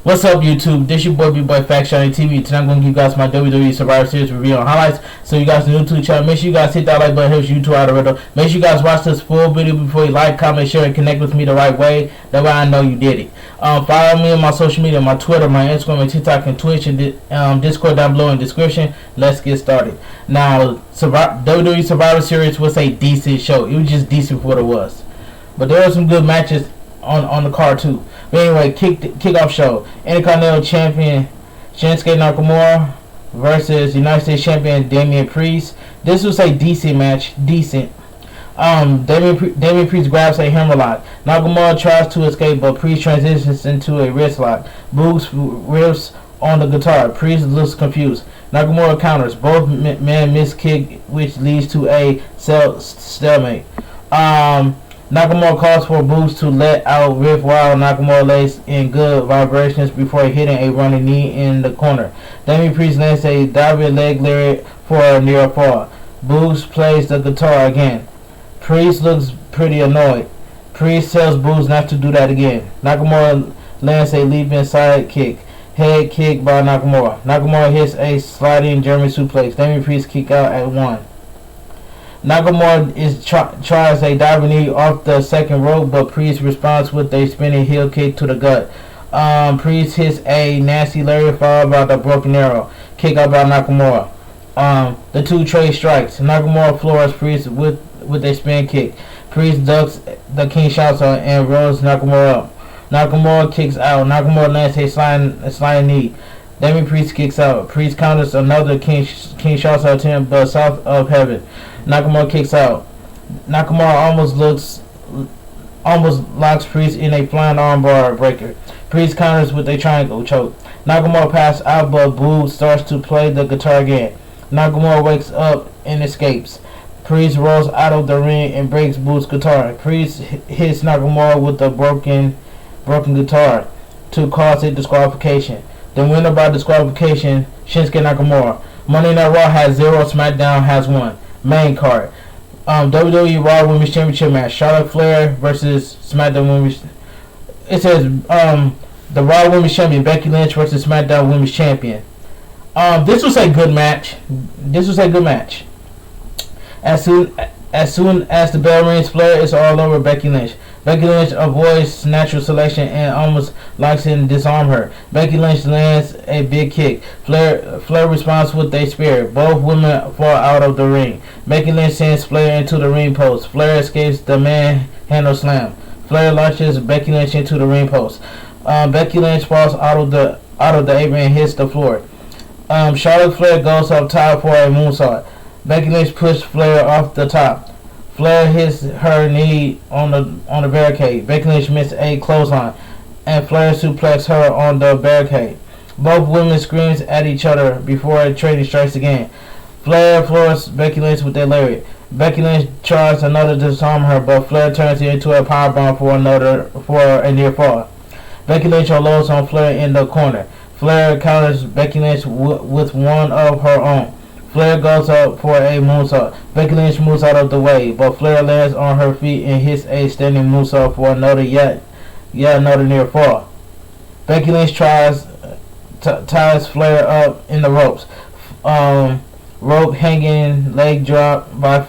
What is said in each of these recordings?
What's up, YouTube? This your boy bigboyfactsjonnytv. Tonight I'm going to give you guys my WWE Survivor Series review and highlights. So you guys are new to the channel, make sure you guys hit that like button, helps YouTube algorithm. Make sure you guys watch this full video before you like, comment, share, and connect with me the right way. That way I know you did it. Follow me on my social media, my Twitter, my Instagram, and TikTok, and Twitch, and Discord down below in the description. Let's get started. Now, WWE Survivor Series was a decent show. It was just decent for what it was. But there were some good matches on the card too. But anyway, kickoff show. Intercontinental Champion Shinsuke Nakamura versus United States Champion Damian Priest. This was a decent match. Decent. Damian Priest grabs a hammerlock. Nakamura tries to escape, but Priest transitions into a wrist lock. Boogs riffs on the guitar. Priest looks confused. Nakamura counters. Both men miss kick, which leads to a stalemate. Nakamura calls for Boogs to let out Riff while Nakamura lays in good vibrations before hitting a running knee in the corner. Damian Priest lands a diving leg lariat for a near fall. Boogs plays the guitar again. Priest looks pretty annoyed. Priest tells Boogs not to do that again. Nakamura lands a leaping side kick. Head kick by Nakamura. Nakamura hits a sliding German suplex. Damian Priest kick out at 1. Nakamura tries a diving knee off the second rope, but Priest responds with a spinning heel kick to the gut. Priest hits a nasty lariat followed by the broken arrow. Kick out by Nakamura. The two trade strikes. Nakamura floors Priest with a spin kick. Priest ducks the Kinshasa and rolls Nakamura up. Nakamura kicks out. Nakamura lands a sliding knee. Damian Priest kicks out. Priest counters another Kinshasa attempt, but south of heaven. Nakamura kicks out. Nakamura almost locks Priest in a flying armbar breaker. Priest counters with a triangle choke. Nakamura passes out, but Boogs starts to play the guitar again. Nakamura wakes up and escapes. Priest rolls out of the ring and breaks Boogs' guitar. Priest hits Nakamura with the broken guitar to cause a disqualification. The winner by disqualification, Shinsuke Nakamura. Monday Night Raw has 0, SmackDown has 1. Main card. WWE Raw Women's Championship match. Charlotte Flair versus SmackDown Women's. It says the Raw Women's Champion Becky Lynch versus SmackDown Women's Champion. This was a good match. As soon as the bell rings, Flair is all over Becky Lynch. Becky Lynch avoids natural selection and almost locks in and disarms her. Becky Lynch lands a big kick. Flair responds with a spear. Both women fall out of the ring. Becky Lynch sends Flair into the ring post. Flair escapes the manhandle slam. Flair launches Becky Lynch into the ring post. Becky Lynch falls out of the apron and hits the floor. Charlotte Flair goes up top for a moonsault. Becky Lynch pushes Flair off the top. Flair hits her knee on the barricade. Becky Lynch missed a clothesline, and Flair suplexes her on the barricade. Both women scream at each other before trading strikes again. Flair floors Becky Lynch with a lariat. Becky Lynch tries another to disarm her, but Flair turns it into a powerbomb for a near fall. Becky Lynch unloads on Flair in the corner. Flair counters Becky Lynch with one of her own. Flair goes up for a moonsault. Becky Lynch moves out of the way, but Flair lands on her feet and hits a standing moonsault for another another near fall. Becky Lynch ties Flair up in the ropes. Rope hanging leg drop by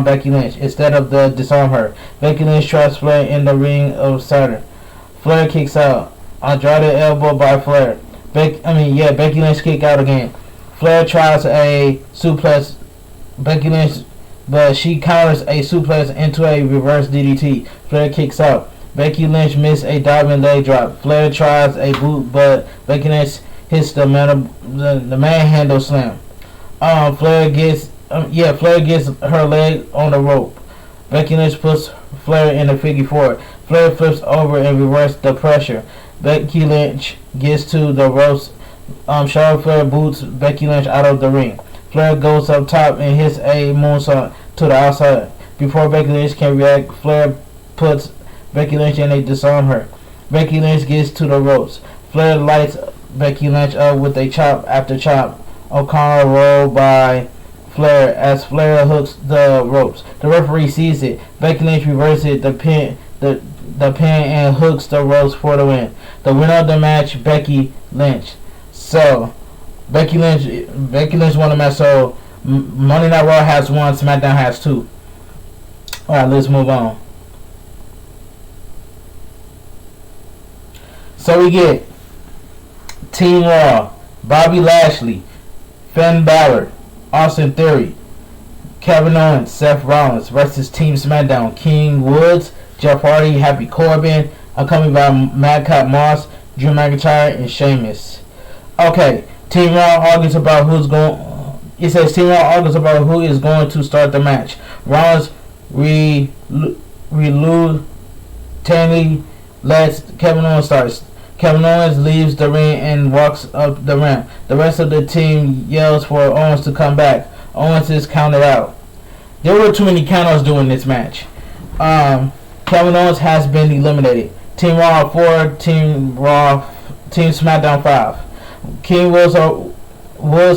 Becky Lynch instead of the disarm her. Becky Lynch tries Flair in the ring of Saturn. Flair kicks out. Andrade elbow by Flair. Becky Lynch kick out again. Flair tries a suplex Becky Lynch, but she counters a suplex into a reverse DDT. Flair kicks out. Becky Lynch missed a diving leg drop. Flair tries a boot, but Becky Lynch hits the manhandle slam. Flair gets her leg on the rope. Becky Lynch puts Flair in a figure four. Flair flips over and reverses the pressure. Becky Lynch gets to the ropes. Charlotte Flair boots Becky Lynch out of the ring. Flair goes up top and hits a moonsault to the outside. Before Becky Lynch can react, Flair puts Becky Lynch and they disarm her. Becky Lynch gets to the ropes. Flair lights Becky Lynch up with a chop after chop. O'Connor rolled by Flair as Flair hooks the ropes. The referee sees it. Becky Lynch reverses the pin and hooks the ropes for the win. The winner of the match, Becky Lynch. So Becky Lynch won the match. So Monday Night Raw has 1, SmackDown has 2. All right, let's move on. So we get Team Raw: Bobby Lashley, Finn Balor, Austin Theory, Kevin Owens, Seth Rollins versus Team SmackDown: King Woods, Jeff Hardy, Happy Corbin, accompanied by Madcap Moss, Drew McIntyre, and Sheamus. Okay, Team Raw argues about who's going. It says Team Raw argues about who is going to start the match. Rollins reluctantly lets Kevin Owens start. Kevin Owens leaves the ring and walks up the ramp. The rest of the team yells for Owens to come back. Owens is counted out. There were too many countouts during this match. Kevin Owens has been eliminated. Team Raw 4, Team SmackDown 5. King Woods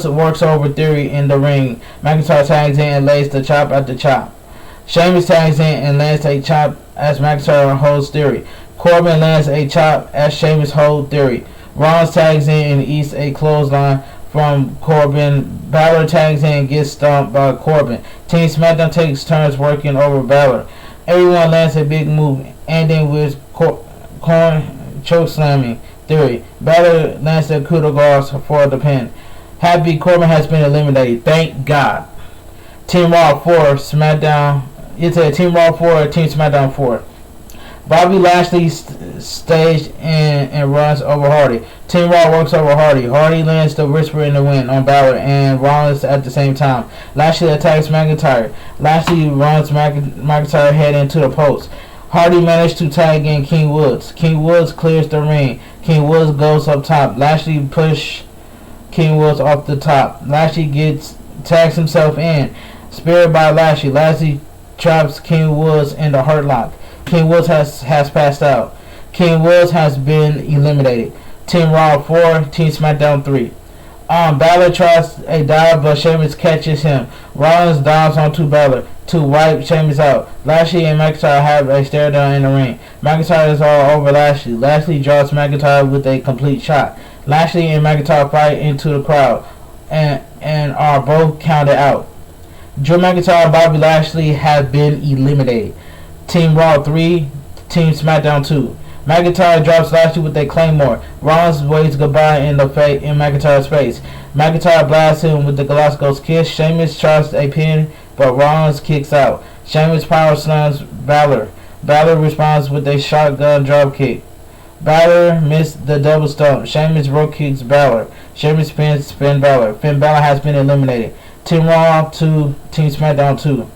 works over Theory in the ring. McIntyre tags in and lays the chop at the chop. Sheamus tags in and lands a chop as McIntyre holds Theory. Corbin lands a chop as Sheamus holds Theory. Rollins tags in and eats a clothesline from Corbin. Balor tags in and gets stomped by Corbin. Team SmackDown takes turns working over Balor. Everyone lands a big move, ending with chokeslamming Theory. Balor lands the coup de grace for the pin. Happy Corbin has been eliminated. Thank God. Team Raw 4, SmackDown. It's a Team Raw 4, Team SmackDown 4. Bobby Lashley staged and runs over Hardy. Team Raw works over Hardy. Hardy lands the whisper in the wind on Balor and Rollins at the same time. Lashley attacks McIntyre. Lashley runs McIntyre head into the post. Hardy managed to tag in King Woods. King Woods clears the ring. King Woods goes up top. Lashley pushes King Woods off the top. Lashley tags himself in. Speared by Lashley. Lashley traps King Woods in the hurt lock. King Woods has passed out. King Woods has been eliminated. Team Raw 4, Team SmackDown 3. Balor tries a dive, but Sheamus catches him. Rollins dives onto Balor to wipe Sheamus out. Lashley and McIntyre have a stare down in the ring. McIntyre is all over Lashley. Lashley draws McIntyre with a complete shot. Lashley and McIntyre fight into the crowd and are both counted out. Drew McIntyre and Bobby Lashley have been eliminated. Team Raw 3, Team SmackDown 2. McIntyre drops Lashley with a claymore. Rollins waves goodbye in McIntyre's face. McIntyre blasts him with the Glasgow's kiss. Sheamus tries a pin, but Rollins kicks out. Sheamus power slams Balor. Balor responds with a shotgun dropkick. Balor missed the double stomp. Sheamus rope kicks Balor. Sheamus pins Finn Balor. Finn Balor has been eliminated. Team Raw 2, Team SmackDown 2.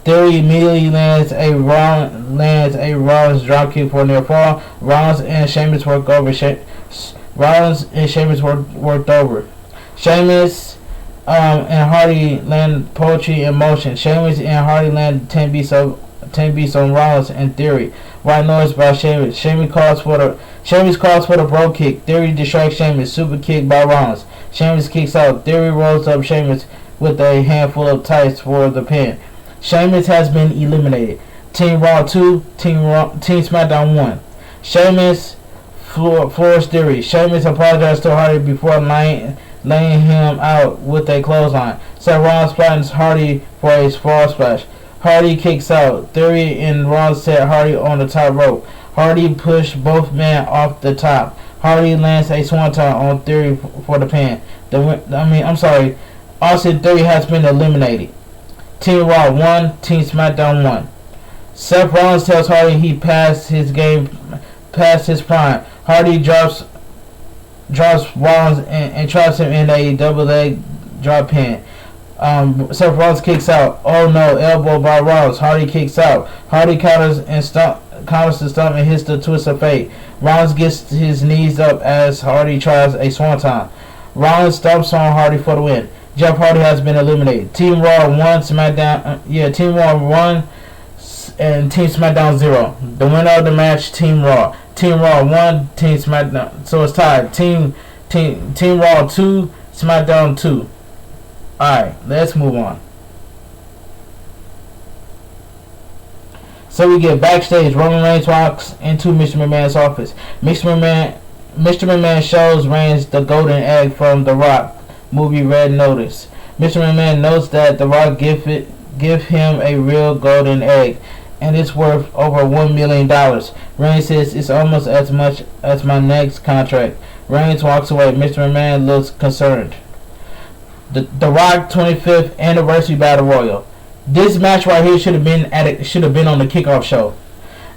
Theory immediately lands a Rollins dropkick for a near fall. Rollins and Sheamus worked over. Sheamus and Hardy land poetry in motion. Sheamus and Hardy land 10 beats on Rollins and Theory. White noise by Sheamus. Sheamus calls for the bro kick. Theory distracts Sheamus. Super kick by Rollins. Sheamus kicks out. Theory rolls up Sheamus with a handful of tights for the pin. Sheamus has been eliminated. Team Raw 2, Team SmackDown 1. Sheamus floors Theory. Sheamus apologizes to Hardy before laying him out with a clothesline. Seth Rollins flattens Hardy for a fall splash. Hardy kicks out. Theory and Rollins set Hardy on the top rope. Hardy pushed both men off the top. Hardy lands a swanton on Theory for the pin. Austin Theory has been eliminated. Team Raw 1, Team SmackDown 1. Seth Rollins tells Hardy he passed his prime. Hardy drops Rollins and traps him in a double leg drop pin. Seth Rollins kicks out. Oh no, elbow by Rollins. Hardy kicks out. Hardy counters the stomp and hits the twist of fate. Rollins gets his knees up as Hardy tries a swanton. Rollins stomps on Hardy for the win. Jeff Hardy has been eliminated. Team Raw 1, SmackDown. Team Raw 1 and Team SmackDown 0. The winner of the match, Team Raw. Team Raw 1, Team SmackDown. So it's tied. Team Raw 2, SmackDown 2. Alright, let's move on. So we get backstage. Roman Reigns walks into Mr. McMahon's office. Mr. Mr. McMahon shows Reigns the golden egg from The Rock movie Red Notice. Mr. McMahon notes that The Rock give him a real golden egg, and it's worth over $1 million. Reigns says it's almost as much as my next contract. Reigns walks away. Mr. McMahon looks concerned. The Rock 25th anniversary battle royal. This match right here should have been on the kickoff show.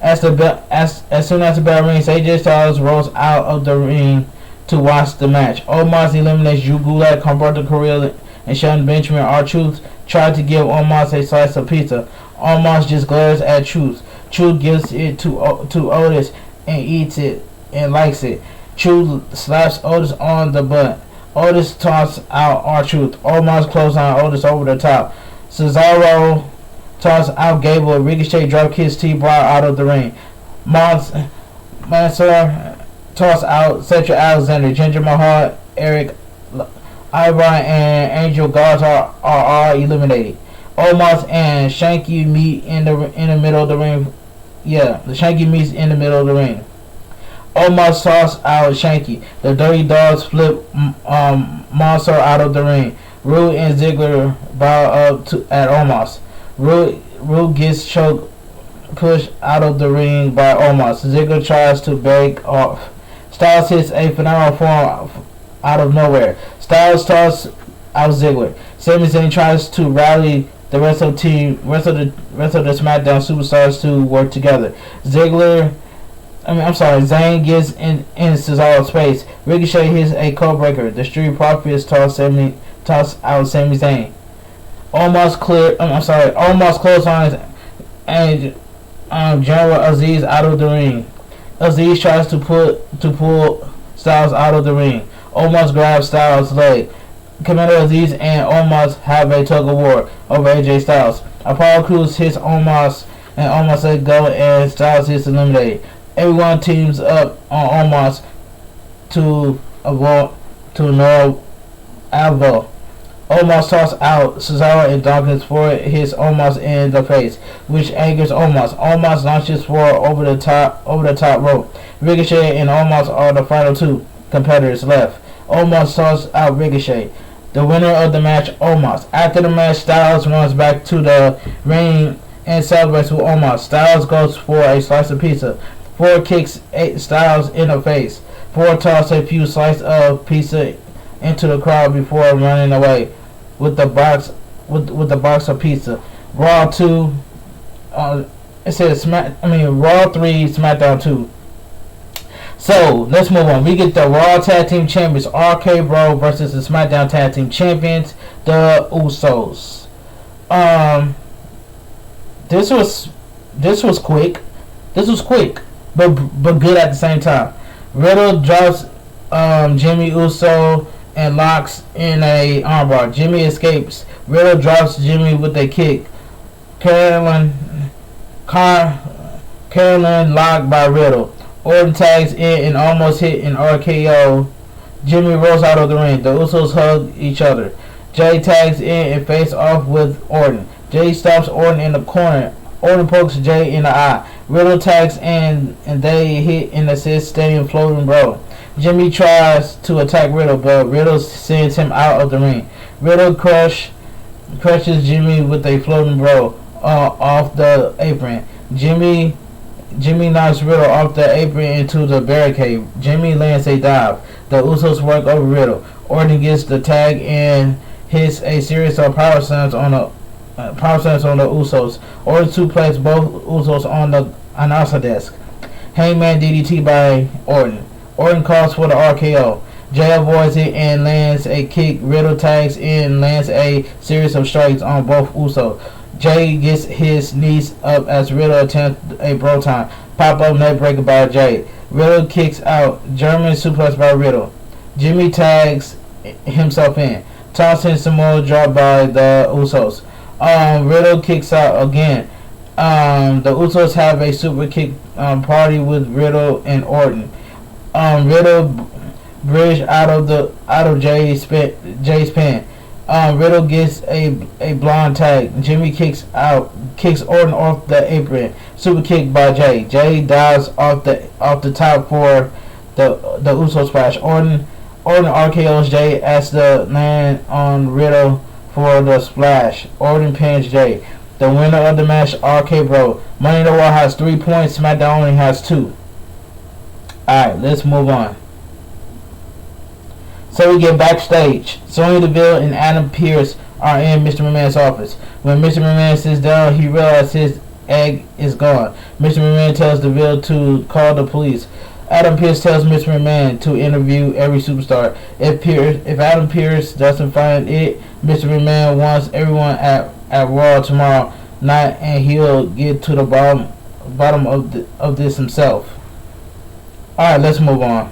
As soon as the bell rings, AJ Styles rolls out of the ring to watch the match. Omos eliminates Drew Gulak, Humberto Carrillo, and Shelton Benjamin. R-Truth tried to give Omos a slice of pizza. Omos just glares at Truth. Truth gives it to Otis and eats it and likes it. Truth slaps Otis on the butt. Otis tosses out R-Truth. Omos clothesline Otis over the top. Cesaro tosses out Gable. Ricochet drop kicks T-Bar out of the ring. Mansoor tosses out Cedric Alexander. Jinder Mahal, Eric Ivar, and Angel Garza are eliminated. Omos and Shanky meet in the middle of the ring. Yeah, the Shanky meets in the middle of the ring. Omos tosses out Shanky. The Dirty Dogs flip Mansoor out of the ring. Rude and Ziggler bow up at Omos. Rude gets choked, pushed out of the ring by Omos. Ziggler tries to break off. Styles hits a phenomenal form out of nowhere. Styles tosses out Ziggler. Sami Zayn tries to rally the rest of the SmackDown superstars to work together. Zayn gets in Cesaro's face. Ricochet hits a codebreaker. The Street Profits toss out Sami Zayn. Almost clotheslines and General Aziz out of the ring. Aziz tries to pull Styles out of the ring. Omos grabs Styles' leg. Commander Aziz and Omos have a tug of war over AJ Styles. Apollo Crews hits Omos and Omos let go and Styles is eliminated. Everyone teams up on Omos to no Alvo. Omos tosses out Cesaro and Dawkins for his Omos in the face, which angers Omos. Omos launches forward over the top rope. Ricochet and Omos are the final two competitors left. Omos tosses out Ricochet. The winner of the match, Omos. After the match, Styles runs back to the ring and celebrates with Omos. Styles goes for a slice of pizza. Ford kicks Styles in the face. Ford tosses a few slices of pizza into the crowd before running away with the box of pizza. Raw 2. It says Raw 3, SmackDown 2. So let's move on. We get the Raw Tag Team Champions, RK Bro versus the SmackDown Tag Team Champions, the Usos. This was quick. This was quick, but good at the same time. Riddle drops Jimmy Uso and locks in a armbar. Jimmy escapes. Riddle drops Jimmy with a kick. Carolyn locked by Riddle. Orton tags in and almost hit an RKO. Jimmy rolls out of the ring. The Usos hug each other. Jay tags in and face off with Orton. Jay stops Orton in the corner. Orton pokes Jay in the eye. Riddle tags in and they hit an assist stadium floating bro. Jimmy tries to attack Riddle, but Riddle sends him out of the ring. Riddle crushes Jimmy with a floating bro off the apron. Jimmy knocks Riddle off the apron into the barricade. Jimmy lands a dive. The Usos work over Riddle. Orton gets the tag and hits a series of power slams on the Usos. Orton suplex both Usos on the announcer desk. Hangman DDT by Orton. Orton calls for the RKO. Jay avoids it and lands a kick. Riddle tags in and lands a series of strikes on both Usos. Jay gets his knees up as Riddle attempts a bro time. Pop-up neckbreaker by Jay. Riddle kicks out. German suplex by Riddle. Jimmy tags himself in. Tossing Samoa drop by the Usos. Riddle kicks out again. The Usos have a super kick party with Riddle and Orton. Riddle bridge out of Jay's pin. Riddle gets a blonde tag. Jimmy kicks Orton off the apron. Super kick by Jay. Jay dives off the top for the Uso splash. Orton RKO's Jay as the man on Riddle for the splash. Orton pins Jay. The winner of the match, RK Bro. Money in the War has 3 points. SmackDown only has 2. Alright, let's move on. So we get backstage. Sonya Deville and Adam Pearce are in Mr. McMahon's office. When Mr. McMahon sits down, he realizes his egg is gone. Mr. McMahon tells Deville to call the police. Adam Pearce tells Mr. McMahon to interview every superstar. If Adam Pearce doesn't find it, Mr. McMahon wants everyone at Raw tomorrow night, and he'll get to the bottom of this himself. Alright, let's move on.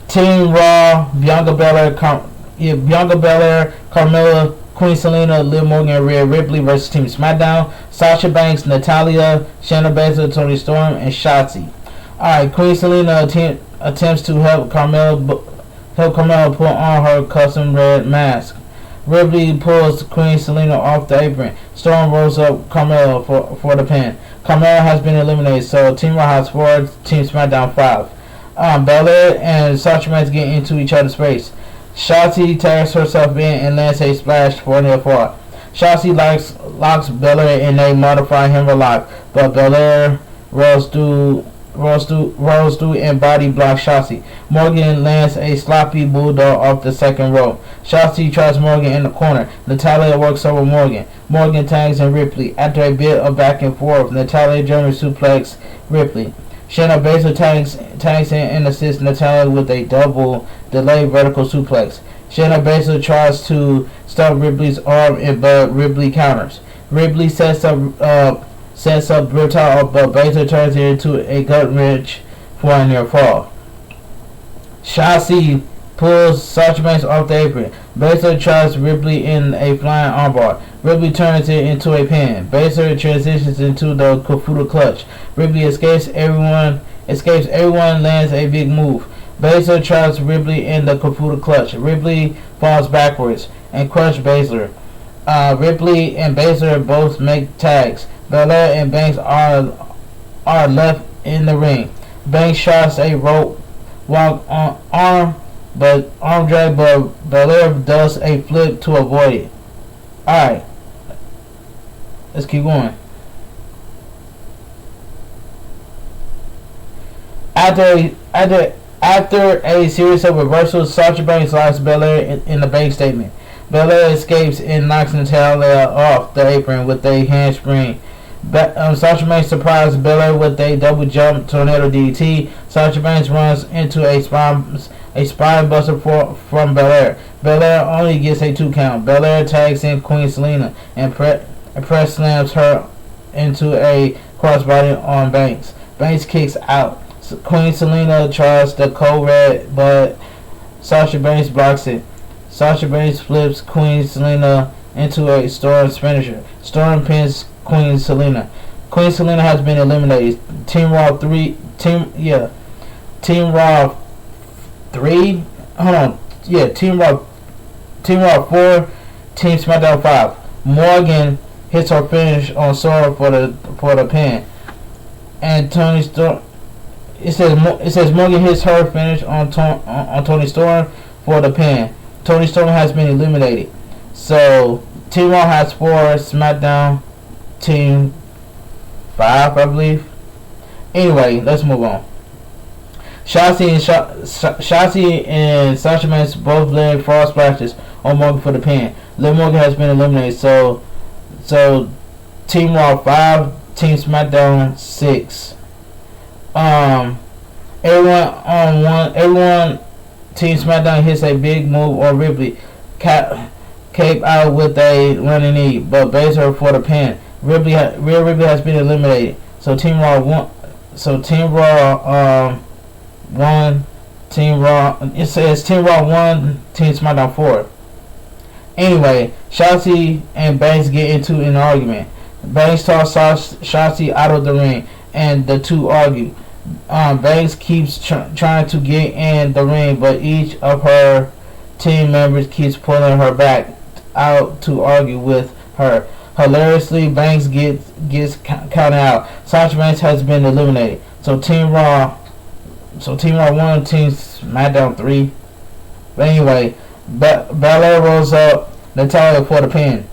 Team Raw, Bianca Belair, Carmella, Queen Selena, Liv Morgan, and Rhea Ripley versus Team SmackDown. Sasha Banks, Natalya, Shayna Baszler, Toni Storm, and Shotzi. Alright, Queen Selena attempts to help Carmella put on her custom red mask. Ripley pulls Queen Selena off the apron. Storm rolls up Carmella for the pin. Carmella has been eliminated, so Team Raw has 4, Team SmackDown 5. Belair and Sasha Banks get into each other's face. Shotzi tags herself in and lands a splash for a near fall. Shotzi locks Belair and they modify him alive, but Belair rolls through and body blocks Shotzi. Morgan lands a sloppy bulldog off the second rope. Shotzi tries Morgan in the corner. Natalya works over Morgan. Morgan tags in Ripley. After a bit of back and forth, Natalya German suplex Ripley. Shayna Baszler tags in and assists Natalya with a double delayed vertical suplex. Shayna Baszler tries to stop Ripley's arm, but Ripley counters. Ripley sets up Riptide, but Baszler turns it into a gut wrench for a near fall. Shotzi pulls Sasha Banks off the apron. Baszler tries Ripley in a flying armbar. Ripley turns it into a pin. Baszler transitions into the Kafuna clutch. Ripley escapes everyone, lands a big move. Baszler traps Ripley in the Kafuna clutch. Ripley falls backwards and crushes Baszler. Ripley and Baszler both make tags. Belair and Banks are left in the ring. Banks shots a rope walk on arm drag, but Belair does a flip to avoid it. Alright, let's keep going. After a series of reversals, Sasha Banks locks Belair in the bank statement. Belair escapes and knocks Natalya off the apron with a handspring. Sasha Banks surprises Belair with a double jump tornado DDT. Sasha Banks runs into a spine buster from Belair. Belair only gets a 2 count. Belair tags in Queen Selena and press slams her into a crossbody on Banks. Banks kicks out. Queen Selena tries the cold red, but Sasha Banks blocks it. Sasha Banks flips Queen Selena into a Storm finisher. Storm pins Queen Selena. Queen Selena has been eliminated. Team Raw 3. Team Raw 3. Hold on. Yeah, Team Raw 4. Team SmackDown 5. Morgan hits her finish on Sora for the pin. And Toni Storm. It says Morgan hits her finish on Toni Storm for the pin. Toni Storm has been eliminated. So Team Raw has 4. SmackDown Team 5, I believe. Anyway, let's move on. Shotzi and Sasha Banks both land fall splashes on Morgan for the pin. Liv Morgan has been eliminated. So Team Raw 5, Team SmackDown 6. Everyone Team SmackDown hits a big move on Ripley. Cape out with a running knee, but base her for the pin. Rhea Ripley has been eliminated. So Team Raw 1. Team Raw. It says Team Raw 1. Team SmackDown 4. Anyway, Shotzi and Banks get into an argument. Banks tosses Shotzi out of the ring, and the two argue. Banks keeps trying to get in the ring, but each of her team members keeps pulling her back out to argue with her. Hilariously, Banks gets counted out. Sasha Banks has been eliminated. So Team Raw So Team Raw 1, Team SmackDown 3. But anyway, Belair rolls up Natalya for the pin.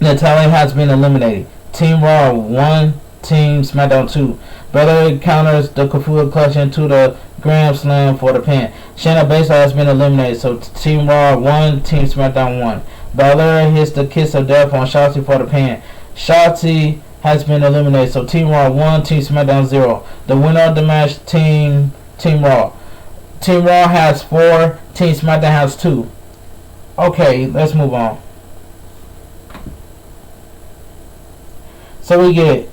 Natalya has been eliminated. Team Raw 1, Team SmackDown 2. Belair counters the Kafua clutch into the Grand Slam for the pin. Shayna Baszler has been eliminated. So Team Raw 1, Team SmackDown 1. Belair hits the kiss of death on Shotzi for the pin. Shotzi has been eliminated. So Team Raw 1, Team SmackDown 0. The winner of the match, Team Raw. Team Raw has 4. Team SmackDown has 2. Okay, let's move on. So we get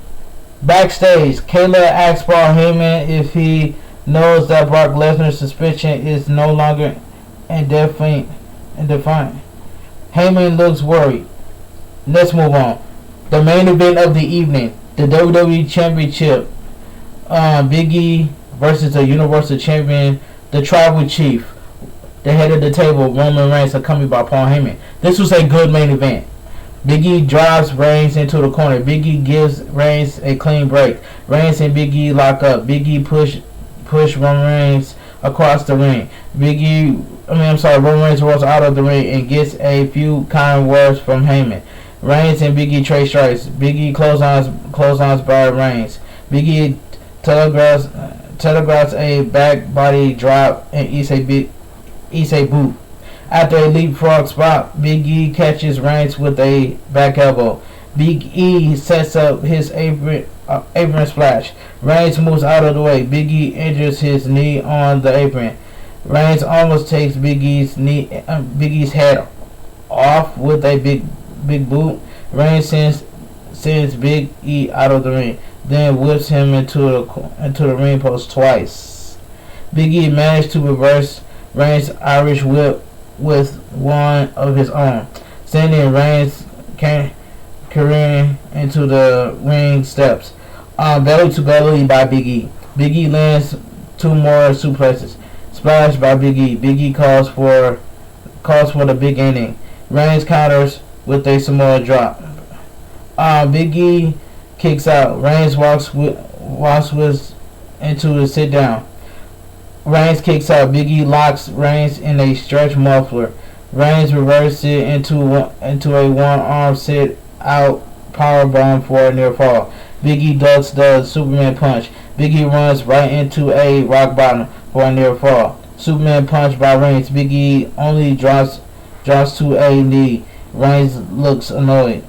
backstage. Kayla asks Paul Heyman if he knows that Brock Lesnar's suspension is no longer indefinite. Heyman looks worried. Let's move on. The main event of the evening, the WWE Championship. Big E versus the Universal Champion, the Tribal Chief, the head of the table, Roman Reigns, accompanied by Paul Heyman. This was a good main event. Big E drives Reigns into the corner. Big E gives Reigns a clean break. Reigns and Big E lock up. Big E push Roman Reigns across the ring. Roman Reigns rolls out of the ring and gets a few kind words from Heyman. Reigns and Big E trade strikes. Big E clotheslines by Reigns. Big E telegraphs a back body drop and eats a boot. After a leapfrog spot, Big E catches Reigns with a back elbow. Big E sets up his apron splash. Reigns moves out of the way. Big E injures his knee on the apron. Reigns almost takes Big E's head off with a big boot. Reigns sends Big E out of the ring, then whips him into the ring post twice. Big E managed to reverse Reigns' Irish whip with one of his own, sending Reigns careening into the ring steps. Belly to belly by Big E. Big E lands 2 more suplexes. Splash by Big E. Big E calls for the big ending. Reigns counters with a Samoa drop. Big E kicks out. Reigns walks into a sit down. Reigns kicks out. Big E locks Reigns in a stretch muffler. Reigns reverses it into a one-arm sit-out powerbomb for a near fall. Big E ducks the Superman punch. Big E runs right into a rock bottom for a near fall. Superman punch by Reigns. Big E only drops to a knee. Reigns looks annoyed.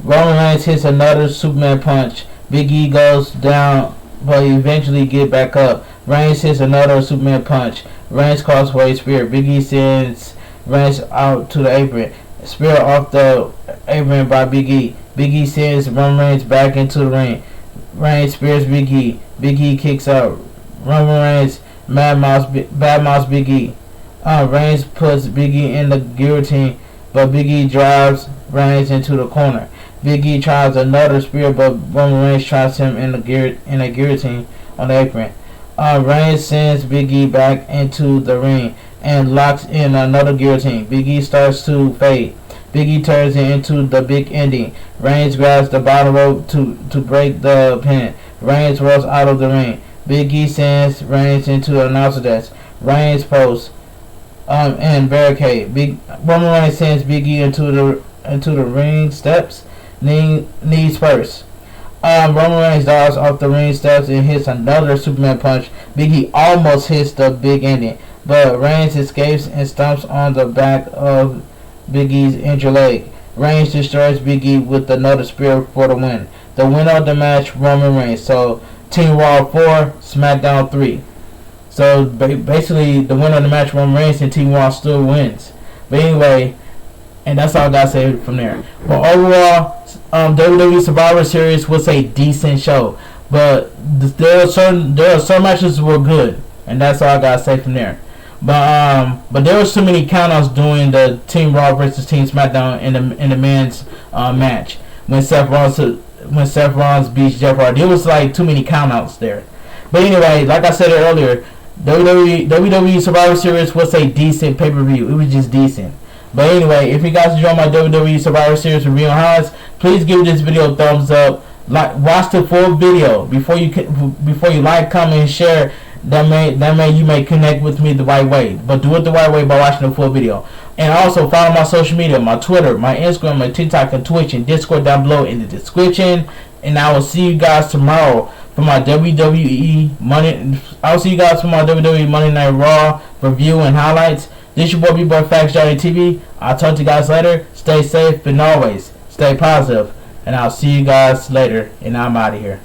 Roman Reigns hits another Superman punch. Big E goes down, but eventually get back up. Reigns hits another Superman punch. Reigns calls for a spear. Big E sends Reigns out to the apron. Spear off the apron by Big E. Big E sends Roman Reigns back into the ring. Reigns spears Big E. Big E kicks out. Roman Reigns badmouths Big E. Reigns puts Big E in the guillotine, but Big E drives Reigns into the corner. Big E tries another spear, but Roman Reigns traps him in a guillotine on the apron. Reigns sends Big E back into the ring and locks in another guillotine. Big E starts to fade. Big E turns it into the big ending. Reigns grabs the bottom rope to break the pin. Reigns rolls out of the ring. Big E sends Reigns into the announcer desk. Reigns posts and barricade. Roman Reigns sends Big E into the ring steps. Knees first. Roman Reigns dives off the ring steps and hits another Superman punch. Big E almost hits the big ending, but Reigns escapes and stomps on the back of Big E's injured leg. Reigns destroys Big E with another spear for the win. The winner of the match, Roman Reigns. So Team Raw 4, SmackDown 3. So basically, the winner of the match, Roman Reigns, and Team Raw still wins. But anyway, and that's all I got to say from there. But overall, WWE Survivor Series was a decent show, but there are some matches were good, and that's all I got to say from there. But there was too many countouts during the Team Raw versus Team SmackDown in the men's match when Seth Rollins beats Jeff Hardy. There was like too many countouts there. But anyway, like I said earlier, WWE Survivor Series was a decent pay-per-view. It was just decent. But anyway, if you guys enjoy my WWE Survivor Series review on highlights, please give this video a thumbs up. watch the full video before you like, comment, and share. That may you may connect with me the right way, but do it the right way by watching the full video. And also follow my social media, my Twitter, my Instagram, my TikTok, and Twitch, and Discord down below in the description. And I will see you guys tomorrow for my WWE Monday. I'll see you guys for my WWE Monday Night Raw review and highlights. This your boy bigboyfactsjonnytv. I'll talk to you guys later. Stay safe and always stay positive. And I'll see you guys later. And I'm out of here.